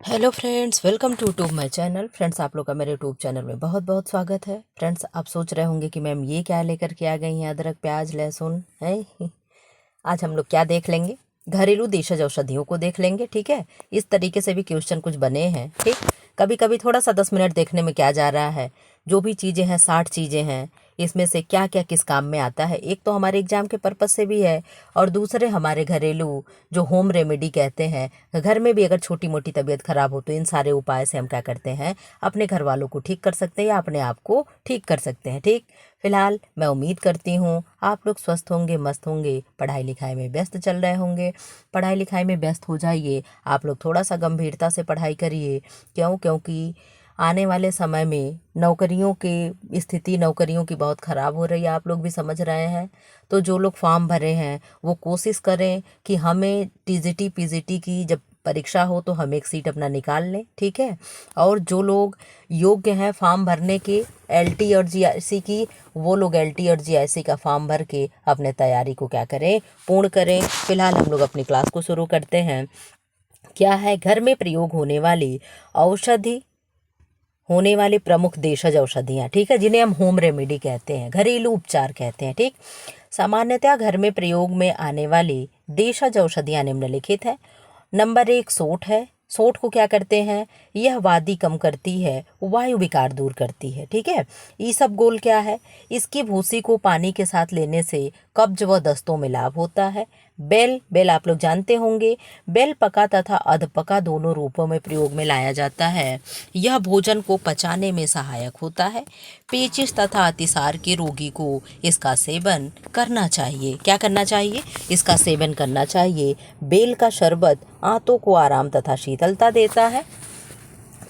Hello friends, welcome to YouTube my channel. Friends, आप लोग का मेरे यूट्यूब चैनल में बहुत बहुत स्वागत है। फ्रेंड्स, आप सोच रहे होंगे कि मैम ये क्या लेकर के आ गई हैं, अदरक प्याज लहसुन है। आज हम लोग क्या देख लेंगे, घरेलू देशज औषधियों को देख लेंगे। ठीक है, इस तरीके से भी क्वेश्चन कुछ बने हैं। ठीक, कभी कभी थोड़ा सा 10 मिनट देखने में क्या जा रहा है, जो भी चीज़ें हैं 60 चीज़ें हैं, इसमें से क्या क्या किस काम में आता है। एक तो हमारे एग्जाम के पर्पज़ से भी है, और दूसरे हमारे घरेलू जो होम रेमेडी कहते हैं, घर में भी अगर छोटी मोटी तबीयत खराब हो तो इन सारे उपाय से हम क्या करते हैं, अपने घर वालों को ठीक कर सकते हैं या अपने आप को ठीक कर सकते हैं। ठीक, फिलहाल मैं उम्मीद करती हूँ आप लोग स्वस्थ होंगे, मस्त होंगे, पढ़ाई लिखाई में व्यस्त चल रहे होंगे। पढ़ाई लिखाई में व्यस्त हो जाइए, आप लोग थोड़ा सा गंभीरता से पढ़ाई करिए। क्योंकि आने वाले समय में नौकरियों की स्थिति, नौकरियों की बहुत ख़राब हो रही है, आप लोग भी समझ रहे हैं। तो जो लोग फॉर्म भरे हैं वो कोशिश करें कि हमें टीजीटी पीजीटी की जब परीक्षा हो तो हम एक सीट अपना निकाल लें। ठीक है, और जो लोग योग्य हैं फॉर्म भरने के एलटी और जीआईसी की, वो लोग एलटी और जीआईसी का फॉर्म भर के अपने तैयारी को क्या करें, पूर्ण करें। फिलहाल हम लोग अपनी क्लास को शुरू करते हैं। क्या है, घर में प्रयोग होने वाले प्रमुख देशज औषधियाँ। ठीक है, जिन्हें हम होम रेमेडी कहते हैं, घरेलू उपचार कहते हैं। ठीक, सामान्यतः घर में प्रयोग में आने वाली देशज औषधियाँ निम्नलिखित है। नंबर 1 सोंठ है। सोंठ को क्या करते हैं, यह वादी कम करती है, वायु विकार दूर करती है। ठीक है, ईसबगोल क्या है, इसकी भूसी को पानी के साथ लेने से कब्ज व दस्तों में लाभ होता है। बेल, बेल आप लोग जानते होंगे, बेल पका तथा अधपका दोनों रूपों में प्रयोग में लाया जाता है। यह भोजन को पचाने में सहायक होता है। पेचिश तथा अतिसार के रोगी को इसका सेवन करना चाहिए। क्या करना चाहिए, इसका सेवन करना चाहिए। बेल का शरबत आंतों को आराम तथा शीतलता देता है।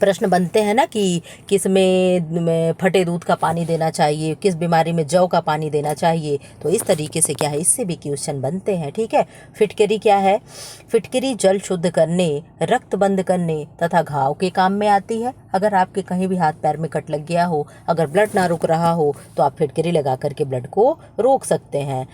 प्रश्न बनते हैं ना कि किस में फटे दूध का पानी देना चाहिए, किस बीमारी में जौ का पानी देना चाहिए, तो इस तरीके से क्या है, इससे भी क्वेश्चन बनते हैं। ठीक है, फिटकरी क्या है, फिटकरी जल शुद्ध करने, रक्त बंद करने तथा घाव के काम में आती है। अगर आपके कहीं भी हाथ पैर में कट लग गया हो, अगर ब्लड ना रुक रहा हो, तो आप फिटकरी लगा करके ब्लड को रोक सकते हैं।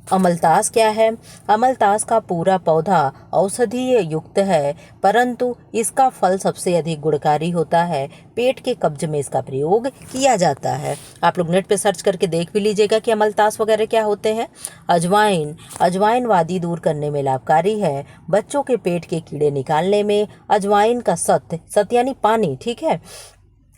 अमलतास क्या है, अमलतास का पूरा पौधा औषधीय युक्त है, परंतु इसका फल सबसे अधिक गुणकारी होता है। पेट के कब्ज में इसका प्रयोग किया जाता है। आप लोग नेट पे सर्च करके देख भी लीजिएगा कि अमलतास वगैरह क्या होते हैं। अजवाइन, अजवाइन वादी दूर करने में लाभकारी है। बच्चों के पेट के कीड़े निकालने में अजवाइन का सत यानी पानी, ठीक है,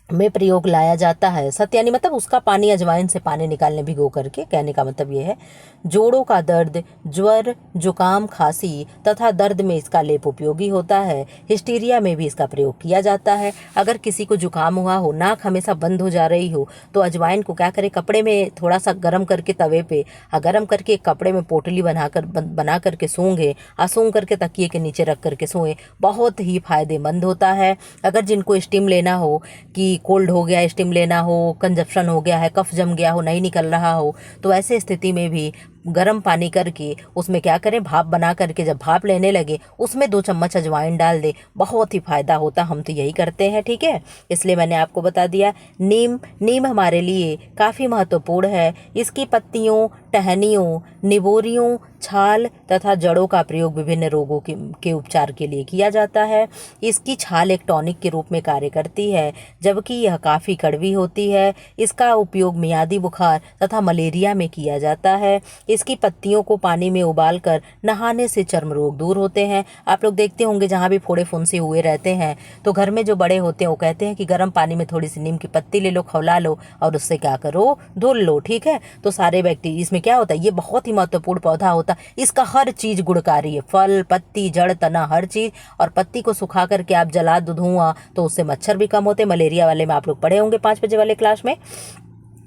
में प्रयोग लाया जाता है। सत यानी मतलब उसका पानी, अजवाइन से पानी निकालने भिगो करके, कहने का मतलब ये है। जोड़ों का दर्द, ज्वर, जुकाम, खांसी तथा दर्द में इसका लेप उपयोगी होता है। हिस्टीरिया में भी इसका प्रयोग किया जाता है। अगर किसी को जुकाम हुआ हो, नाक हमेशा बंद हो जा रही हो, तो अजवाइन को क्या करें, कपड़े में थोड़ा सा गर्म करके तवे पे गर्म करके कपड़े में पोटली बना करके सूंघे, सूंघ करके तकिए के नीचे रख करके सोएं, बहुत ही फायदेमंद होता है। अगर जिनको स्टीम लेना हो कि कोल्ड हो गया, स्टीम लेना हो, कंजप्शन हो गया है, कफ जम गया हो, नहीं निकल रहा हो, तो ऐसे स्थिति में भी गर्म पानी करके उसमें क्या करें, भाप बना करके जब भाप लेने लगे उसमें 2 चम्मच अजवाइन डाल दे, बहुत ही फायदा होता। हम तो यही करते हैं। ठीक है, इसलिए मैंने आपको बता दिया। नीम, नीम हमारे लिए काफ़ी महत्वपूर्ण है। इसकी पत्तियों, टहनियों, निबोरियों, छाल तथा जड़ों का प्रयोग विभिन्न रोगों के उपचार के लिए किया जाता है। इसकी छाल एक टॉनिक के रूप में कार्य करती है, जबकि यह काफ़ी कड़वी होती है। इसका उपयोग मियादी बुखार तथा मलेरिया में किया जाता है। इसकी पत्तियों को पानी में उबालकर नहाने से चर्म रोग दूर होते हैं। आप लोग देखते होंगे जहाँ भी फोड़े फुंसी हुए रहते हैं, तो घर में जो बड़े होते हैं वो कहते हैं कि गर्म पानी में थोड़ी सी नीम की पत्ती ले लो, खौला लो और उससे क्या करो, धुल लो। ठीक है, तो सारे बैक्टीरिया, इसमें क्या होता है, ये बहुत ही महत्वपूर्ण पौधा होता है। इसका हर चीज़ गुणकारी है, फल, पत्ती, जड़, तना, हर चीज़। और पत्ती को सुखा करके आप जला दो धुआं, तो उससे मच्छर भी कम होते। मलेरिया वाले में आप लोग पढ़े होंगे 5 बजे वाले क्लास में।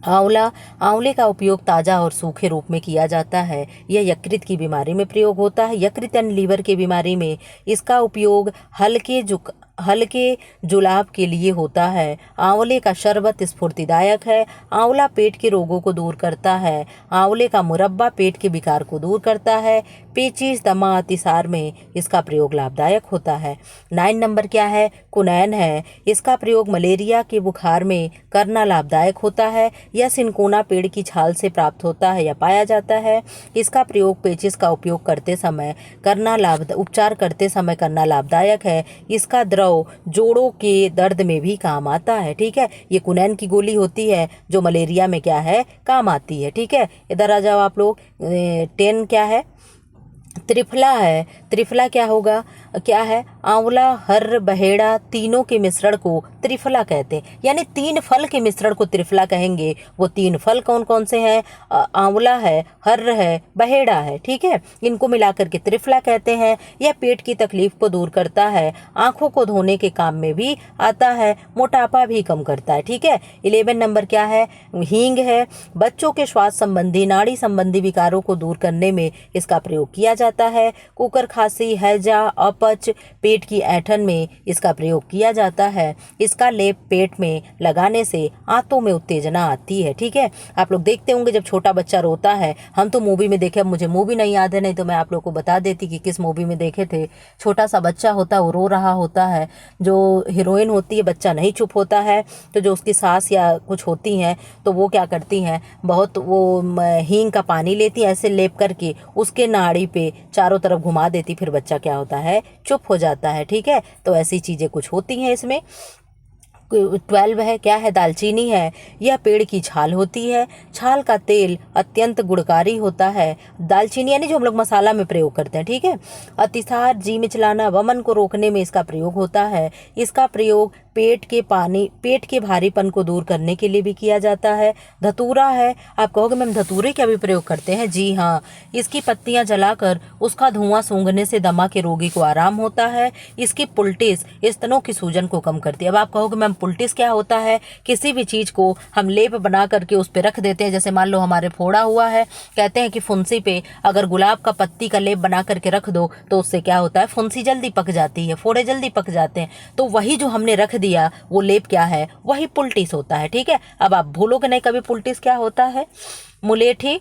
आंवला, आंवले का उपयोग ताज़ा और सूखे रूप में किया जाता है। यह यकृत की बीमारी में प्रयोग होता है। यकृत यानी लीवर की बीमारी में इसका उपयोग हल्के जुलाब के लिए होता है। आंवले का शरबत स्फूर्तिदायक है। आंवला पेट के रोगों को दूर करता है। आंवले का मुरब्बा पेट के विकार को दूर करता है। पेचिश, दमा, अतिसार में इसका प्रयोग लाभदायक होता है। 9 नंबर क्या है? कुनैन है। इसका प्रयोग मलेरिया के बुखार में करना लाभदायक होता है। यह सिनकोना पेड़ की छाल से प्राप्त होता है या पाया जाता है। इसका प्रयोग पेचिश का उपयोग करते समय उपचार करते समय करना लाभदायक है। इसका द्रव जोड़ों के दर्द में भी काम आता है। ठीक है, ये कुनैन की गोली होती है जो मलेरिया में क्या है, काम आती है। ठीक है, इधर आ जाओ आप लोग। 10 क्या है? त्रिफला है। त्रिफला क्या होगा? क्या है? आंवला, हर्र, बहेड़ा तीनों के मिश्रण को त्रिफला कहते हैं, यानी 3 फल के मिश्रण को त्रिफला कहेंगे। वो 3 फल कौन कौन से हैं? आंवला है, हर्र है, बहेड़ा है। ठीक है, इनको मिलाकर के त्रिफला कहते हैं। यह पेट की तकलीफ को दूर करता है, आंखों को धोने के काम में भी आता है, मोटापा भी कम करता है। ठीक है, 11 नंबर क्या है? हींग है। बच्चों के श्वास संबंधी, नाड़ी संबंधी विकारों को दूर करने में इसका प्रयोग किया जाता है। कुकर खांसी, हैजा, अपच, पेट की ऐंठन में इसका प्रयोग किया जाता है। इसका लेप पेट में लगाने से आंतों में उत्तेजना आती है। ठीक है, आप लोग देखते होंगे जब छोटा बच्चा रोता है, हम तो मूवी में देखे, अब मुझे मूवी नहीं याद है, नहीं तो मैं आप लोग को बता देती कि किस मूवी में देखे थे। छोटा सा बच्चा होता है, वो रो रहा होता है, जो हीरोइन होती है, बच्चा नहीं चुप होता है, तो जो उसकी सास या कुछ होती हैं तो वो क्या करती हैं, बहुत वो हींग का पानी लेती है, ऐसे लेप करके उसके नाड़ी पे चारों तरफ घुमा देती, फिर बच्चा क्या होता है, चुप हो जाता है। ठीक है, तो ऐसी चीज़ें कुछ होती हैं इसमें। 12 है। क्या है? दालचीनी है। यह पेड़ की छाल होती है। छाल का तेल अत्यंत गुणकारी होता है। दालचीनी यानी जो हम लोग मसाला में प्रयोग करते हैं। ठीक है, अतिसार, जी मिचलाना, वमन को रोकने में इसका प्रयोग होता है। इसका प्रयोग पेट के भारीपन को दूर करने के लिए भी किया जाता है। धतूरा है। आप कहोगे मैम धतूरे का भी प्रयोग करते हैं? जी हाँ, इसकी पत्तियां जलाकर उसका धुआं सूंघने से दमा के रोगी को आराम होता है। इसकी पुलटिस स्तनों की सूजन को कम करती है। अब आप कहोगे मैम पुलटिस क्या होता है? किसी भी चीज़ को हम लेप बना करके उस पर रख देते हैं, जैसे मान लो हमारे फोड़ा हुआ है, कहते हैं कि फुंसी पे अगर गुलाब का पत्ती का लेप बना करके रख दो तो उससे क्या होता है, फुंसी जल्दी पक जाती है, फोड़े जल्दी पक जाते हैं। तो वही जो हमने रख दिया वो लेप क्या है, वही पुलटिस होता है। ठीक है, अब आप भूलोगे नहीं कभी पुलटिस क्या होता है। मुलेठी।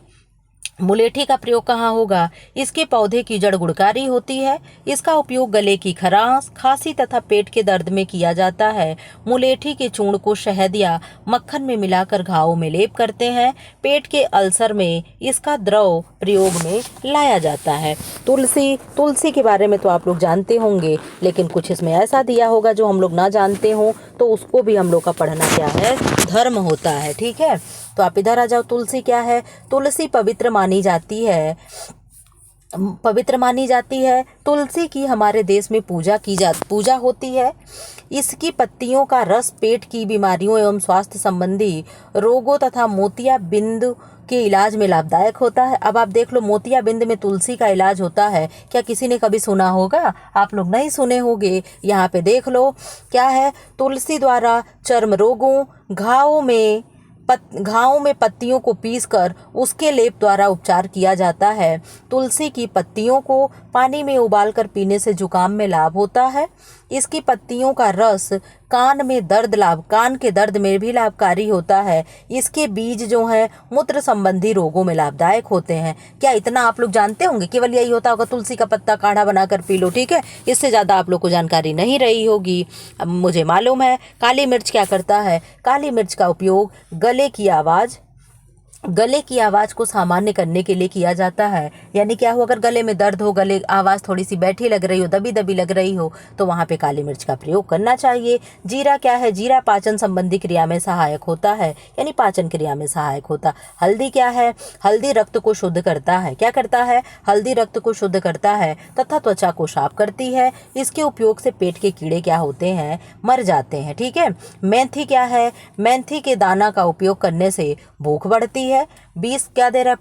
मुलेठी का प्रयोग कहाँ होगा? इसके पौधे की जड़ गुणकारी होती है। इसका उपयोग गले की खराश, खांसी तथा पेट के दर्द में किया जाता है। मुलेठी के चूर्ण को शहद या मक्खन में मिलाकर घावों में लेप करते हैं। पेट के अल्सर में इसका द्रव प्रयोग में लाया जाता है। तुलसी के बारे में तो आप लोग जानते होंगे, लेकिन कुछ इसमें ऐसा दिया होगा जो हम लोग ना जानते हों, तो उसको भी हम लोग का पढ़ना क्या है, धर्म होता है। ठीक है, तो आप इधर आ जाओ। तुलसी क्या है? तुलसी पवित्र मानी जाती है। तुलसी की हमारे देश में पूजा होती है। इसकी पत्तियों का रस पेट की बीमारियों एवं स्वास्थ्य संबंधी रोगों तथा मोतियाबिंद के इलाज में लाभदायक होता है। अब आप देख लो, मोतियाबिंद में तुलसी का इलाज होता है, क्या किसी ने कभी सुना होगा? आप लोग नहीं सुने होंगे। यहाँ पे देख लो क्या है, तुलसी द्वारा चर्म रोगों, घावों में पत्तियों को पीसकर उसके लेप द्वारा उपचार किया जाता है। तुलसी की पत्तियों को पानी में उबालकर पीने से जुकाम में लाभ होता है। इसकी पत्तियों का रस कान के दर्द में भी लाभकारी होता है। इसके बीज जो हैं मूत्र संबंधी रोगों में लाभदायक होते हैं। क्या इतना आप लोग जानते होंगे? केवल यही होता होगा तुलसी का पत्ता काढ़ा बनाकर पी लो। ठीक है, इससे ज़्यादा आप लोग को जानकारी नहीं रही होगी। अब मुझे मालूम है। काली मिर्च क्या करता है? काली मिर्च का उपयोग गले की आवाज़ को सामान्य करने के लिए किया जाता है। यानी क्या हो, अगर गले में दर्द हो, गले आवाज़ थोड़ी सी बैठी लग रही हो, दबी दबी लग रही हो, तो वहाँ पे काली मिर्च का प्रयोग करना चाहिए। जीरा क्या है? जीरा पाचन संबंधी क्रिया में सहायक होता है, यानी पाचन क्रिया में सहायक होता। हल्दी क्या है? हल्दी रक्त को शुद्ध करता है। क्या करता है? हल्दी रक्त को शुद्ध करता है तथा त्वचा को साफ करती है। इसके उपयोग से पेट के कीड़े क्या होते हैं, मर जाते हैं। ठीक है, मेथी क्या है? मेथी के दाना का उपयोग करने से भूख बढ़ती है। 20 क्या दे रहा है?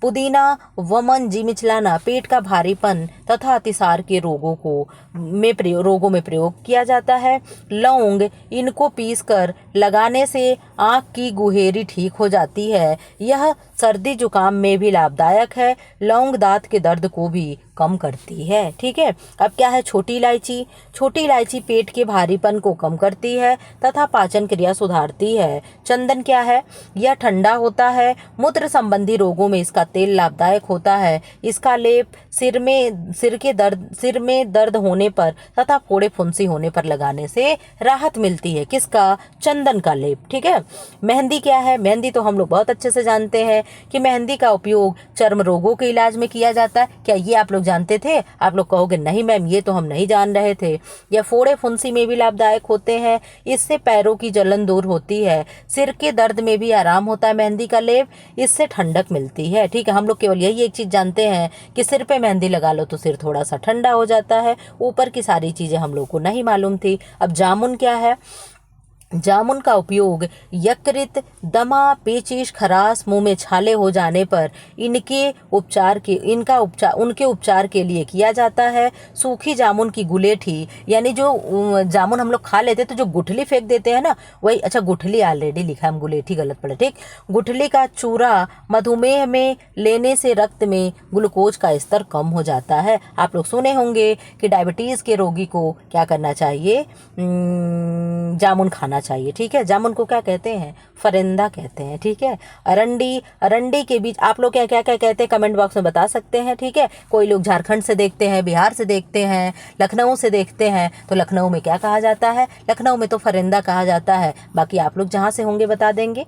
पुदीना वमन, जी मिचलाना, पेट का भारीपन तथा अतिसार के रोगों में प्रयोग किया जाता है। लौंग, इनको पीसकर लगाने से आँख की गुहेरी ठीक हो जाती है। यह सर्दी जुकाम में भी लाभदायक है। लौंग दांत के दर्द को भी कम करती है। ठीक है, अब क्या है? छोटी इलायची पेट के भारीपन को कम करती है तथा पाचन क्रिया सुधारती है। चंदन क्या है? यह ठंडा होता है मूत्र संबंधी रोगों में इसका तेल लाभदायक होता है। इसका लेप सिर में दर्द होने पर तथा फोड़े फुंसी होने पर लगाने से राहत मिलती है। किसका? चंदन का लेप। ठीक है। मेहंदी क्या है? मेहंदी तो हम लोग बहुत अच्छे से जानते हैं कि मेहंदी का उपयोग चर्म रोगों के इलाज में किया जाता है। क्या ये आप लोग जानते थे? आप लोग कहोगे नहीं मैम, ये तो हम नहीं जान रहे थे। यह फोड़े फुंसी में भी लाभदायक होते हैं। इससे पैरों की जलन दूर होती है। सिर के दर्द में भी आराम होता है मेहंदी का लेप, इससे ठंडक मिलती है। ठीक है। हम लोग केवल यही एक चीज जानते हैं कि सिर पे मेहंदी लगा लो तो सिर थोड़ा सा ठंडा हो जाता है। ऊपर की सारी चीजें हम लोग को नहीं मालूम थी। अब जामुन क्या है? जामुन का उपयोग यकृत, दमा, पेचिश, खराश, मुंह में छाले हो जाने पर उनके उपचार के लिए किया जाता है। सूखी जामुन की गुलेठी, यानी जो जामुन हम लोग खा लेते तो जो गुठली फेंक देते हैं ना, वही। अच्छा, गुठली ऑलरेडी लिखा है, हम गुलेठी गलत पढ़े। ठीक। गुठली का चूरा मधुमेह में लेने से रक्त में ग्लूकोज का स्तर कम हो जाता है। आप लोग सुने होंगे कि डायबिटीज के रोगी को क्या करना चाहिए? जामुन खाना चाहिए। ठीक है। जामुन को क्या कहते हैं? फरिंदा कहते हैं। ठीक है। अरंडी के बीज आप लोग क्या क्या क्या कहते हैं कमेंट बॉक्स में बता सकते हैं। ठीक है। कोई लोग झारखंड से देखते हैं, बिहार से देखते हैं, लखनऊ से देखते हैं, तो लखनऊ में क्या कहा जाता है? लखनऊ में तो फरिंदा कहा जाता है। बाकी आप लोग जहाँ से होंगे बता देंगे।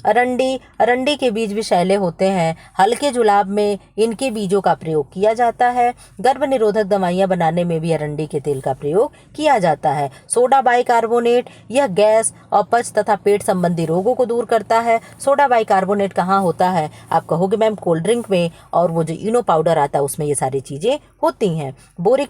अरंडी के बीज विषैले होते हैं। हल्के जुलाब में इनके बीजों का प्रयोग किया जाता है। गर्भ निरोधक दवाइयाँ बनाने में भी अरंडी के तेल का प्रयोग किया जाता है। सोडा बाइकार्बोनेट, यह गैस, अपच तथा पेट संबंधी रोगों को दूर करता है। सोडा बाइकार्बोनेट कहाँ होता है? आप कहोगे मैम कोल्ड ड्रिंक में, और वो जो इनो पाउडर आता है उसमें ये सारी चीजें होती हैं। बोरिक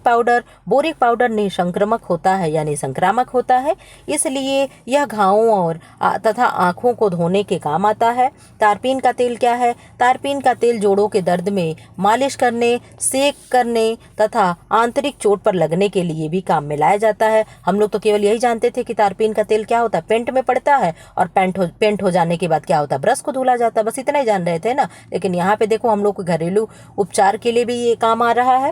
पाउडर निसंक्रामक होता है, यानी संक्रामक होता है, इसलिए यह घावों और तथा आंखों को धोने के काम आता है। तारपीन का तेल क्या है? तारपीन का तेल जोड़ों के दर्द में मालिश करने, सेक करने तथा आंतरिक चोट पर लगने के लिए भी काम में लाया जाता है। हम लोग तो केवल यही जानते थे कि तारपीन का तेल क्या होता है? पेंट में पड़ता है, और पेंट हो जाने के बाद क्या होता है? ब्रश को धुला जाता है। बस इतना ही जान रहे थे ना। लेकिन यहाँ पे देखो हम लोग को घरेलू उपचार के लिए भी ये काम आ रहा है।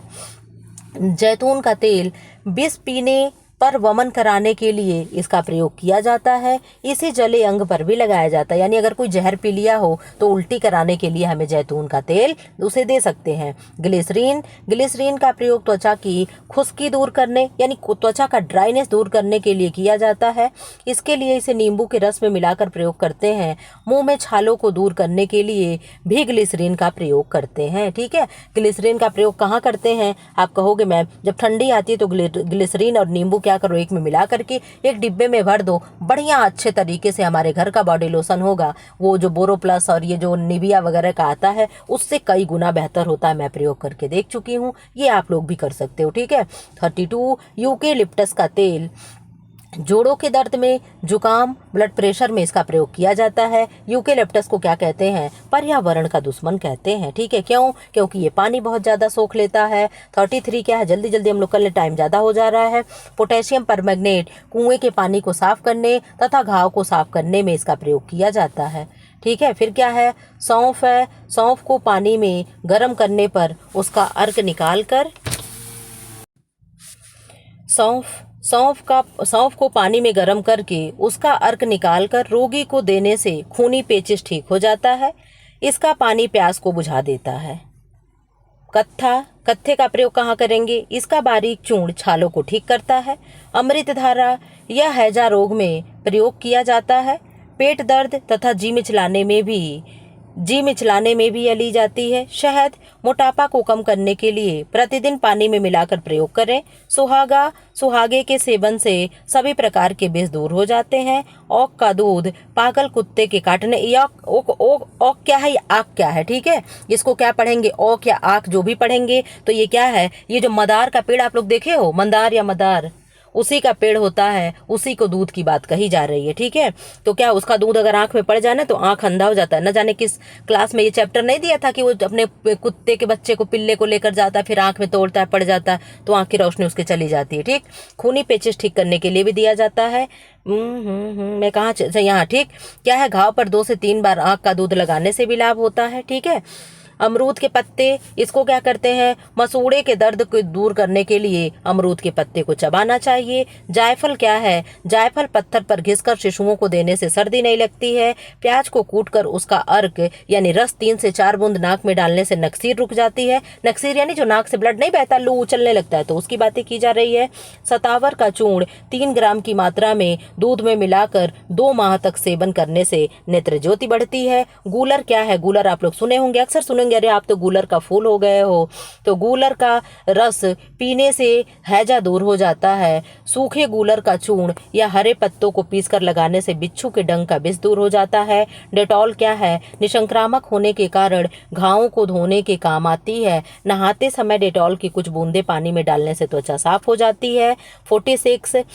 जैतून का तेल विष पीने पर वमन कराने के लिए इसका प्रयोग किया जाता है। इसे जले अंग पर भी लगाया जाता है, यानी अगर कोई जहर पी लिया हो तो उल्टी कराने के लिए हमें जैतून का तेल उसे दे सकते हैं। ग्लिसरीन का प्रयोग त्वचा की खुश्की दूर करने, यानी त्वचा का ड्राइनेस दूर करने के लिए किया जाता है। इसके लिए इसे नींबू के रस में मिलाकर प्रयोग करते हैं। मुंह में छालों को दूर करने के लिए भी ग्लिसरीन का प्रयोग करते हैं। ठीक है। ग्लिसरीन का प्रयोग कहाँ करते हैं? आप कहोगे मैम जब ठंडी आती है तो ग्लिसरीन और नींबू क्या करो, एक में मिला करके एक डिब्बे में भर दो। बढ़िया अच्छे तरीके से हमारे घर का बॉडी लोशन होगा, वो जो बोरोप्लस और ये जो निविया वगैरह का आता है उससे कई गुना बेहतर होता है। मैं प्रयोग करके देख चुकी हूँ, ये आप लोग भी कर सकते हो। ठीक है। 32 यूकेलिप्टस का तेल जोड़ों के दर्द में, जुकाम, ब्लड प्रेशर में इसका प्रयोग किया जाता है। यूकेलिप्टस को क्या कहते हैं? पर्यावरण का दुश्मन कहते हैं। ठीक है। क्यों? क्योंकि ये पानी बहुत ज़्यादा सोख लेता है। 33 क्या है? जल्दी जल्दी हम लोग कर ले, टाइम ज़्यादा हो जा रहा है। पोटेशियम परमैंगनेट कुएं के पानी को साफ करने तथा घाव को साफ करने में इसका प्रयोग किया जाता है। ठीक है। फिर क्या है? सौंफ है। सौंफ को पानी में गर्म करने पर उसका अर्क निकाल कर सौंफ को पानी में गर्म करके उसका अर्क निकालकर रोगी को देने से खूनी पेचिश ठीक हो जाता है। इसका पानी प्यास को बुझा देता है। कत्थे का प्रयोग कहाँ करेंगे? इसका बारीक चूर्ण छालों को ठीक करता है। अमृतधारा, यह हैजा रोग में प्रयोग किया जाता है। पेट दर्द तथा जी मिचलाने में भी यह ली जाती है। शहद, मोटापा को कम करने के लिए प्रतिदिन पानी में मिलाकर प्रयोग करें। सुहागे के सेवन से सभी प्रकार के विष दूर हो जाते हैं। औक का दूध पागल कुत्ते के काटने, औक क्या है? आक क्या है? ठीक है। इसको क्या पढ़ेंगे? औक या आक जो भी पढ़ेंगे तो ये क्या है? ये जो मदार का पेड़ आप लोग देखे हो, मंदार या मदार, उसी का पेड़ होता है, उसी को दूध की बात कही जा रही है। ठीक है। तो क्या उसका दूध अगर आंख में पड़ जाए ना तो आंख अंधा हो जाता है। न जाने किस क्लास में ये चैप्टर नहीं दिया था कि वो अपने कुत्ते के बच्चे को, पिल्ले को लेकर जाता है, फिर आंख में तोड़ता है, पड़ जाता है तो आंख की रोशनी उसके चली जाती है। ठीक। खूनी पेचिश ठीक करने के लिए भी दिया जाता है। मैं कहाँ यहाँ। ठीक। क्या है? घाव पर 2 से 3 बार आंख का दूध लगाने से भी लाभ होता है। ठीक है। अमरूद के पत्ते, इसको क्या करते हैं, मसूड़े के दर्द को दूर करने के लिए अमरूद के पत्ते को चबाना चाहिए। जायफल क्या है, जायफल पत्थर पर घिसकर शिशुओं को देने से सर्दी नहीं लगती है। प्याज को कूटकर उसका अर्क यानी रस 3 से 4 बूंद नाक में डालने से नक्सीर रुक जाती है। नक्सीर यानी जो नाक से ब्लड नहीं बहता, लू उछलने लगता है, तो उसकी बातें की जा रही है। सतावर का चूर्ण 3 ग्राम की मात्रा में दूध में मिलाकर 2 माह तक सेवन करने से नेत्र ज्योति बढ़ती है। गूलर क्या है, गूलर आप लोग सुने होंगे, अक्सर सुनेंगे, अरे आप तो गूलर का फूल हो गए हो। तो गूलर का रस पीने से हैजा दूर हो जाता है। सूखे गूलर का चूर्ण या हरे पत्तों को पीसकर लगाने से बिच्छू के डंक का विष दूर हो जाता है। डेटॉल क्या है, निसंक्रामक होने के कारण घावों को धोने के काम आती है। नहाते समय डेटॉल की कुछ बूंदे पानी में डालने से त्वचा साफ हो जाती है। 46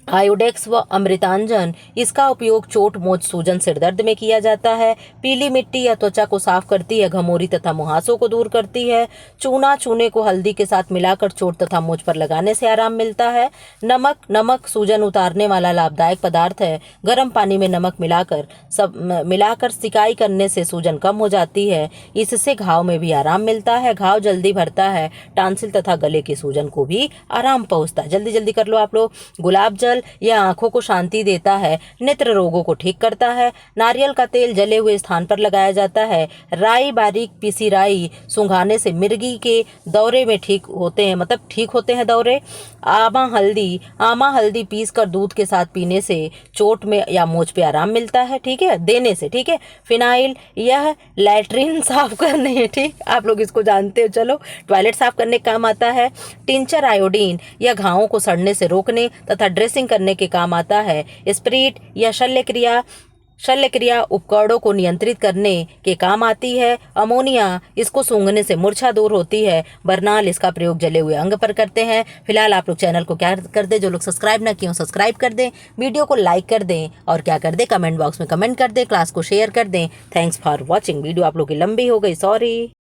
आयोडेक्स व अमृतांजन, इसका उपयोग चोट मोच सूजन सिरदर्द में किया जाता है। पीली मिट्टी या त्वचा को साफ करती है, घमौरी तथा मुहासों को दूर करती है। चूना, चूने को हल्दी के साथ मिलाकर चोट तथा मोच पर लगाने से आराम मिलता है। नमक, नमक सूजन उतारने वाला लाभदायक पदार्थ है। गर्म पानी में नमक मिलाकर सिकाई करने से सूजन कम हो जाती है। इससे घाव में भी आराम मिलता है, घाव जल्दी भरता है, टांसिल तथा गले की सूजन को भी आराम पहुँचता है। जल्दी जल्दी कर लो आप लोग। गुलाब जल यह आंखों को शांति देता है, नेत्र रोगों को ठीक करता है। नारियल का तेल जले हुए स्थान पर लगाया जाता है। राई, बारीक पीसी राई सूंघाने से मिर्गी के दौरे में ठीक होते हैं, मतलब ठीक होते हैं दौरे। आमा हल्दी पीसकर दूध के साथ पीने से चोट में या मोच पे आराम मिलता है, ठीक है, देने से, ठीक है। फिनाइल, यह लैट्रिन साफ करने, ठीक, आप लोग इसको जानते हो, चलो, टॉयलेट साफ करने का काम आता है। टिंचर आयोडीन, यह घावों को सड़ने से रोकने तथा ड्रेसिंग करने के काम आता है। स्प्रिट या शल्यक्रिया उपकरणों को नियंत्रित करने के काम आती है। अमोनिया, इसको सूंघने से मूर्छा दूर होती है। बर्नाल, इसका प्रयोग जले हुए अंग पर करते हैं। फिलहाल आप लोग चैनल को क्या कर दें, जो लोग सब्सक्राइब ना किए हो सब्सक्राइब कर दें, वीडियो को लाइक कर दें और क्या कर दें, कमेंट बॉक्स में कमेंट कर दें, क्लास को शेयर कर दें। Thanks for watching. वीडियो आप लोग की लंबी हो गई, सॉरी।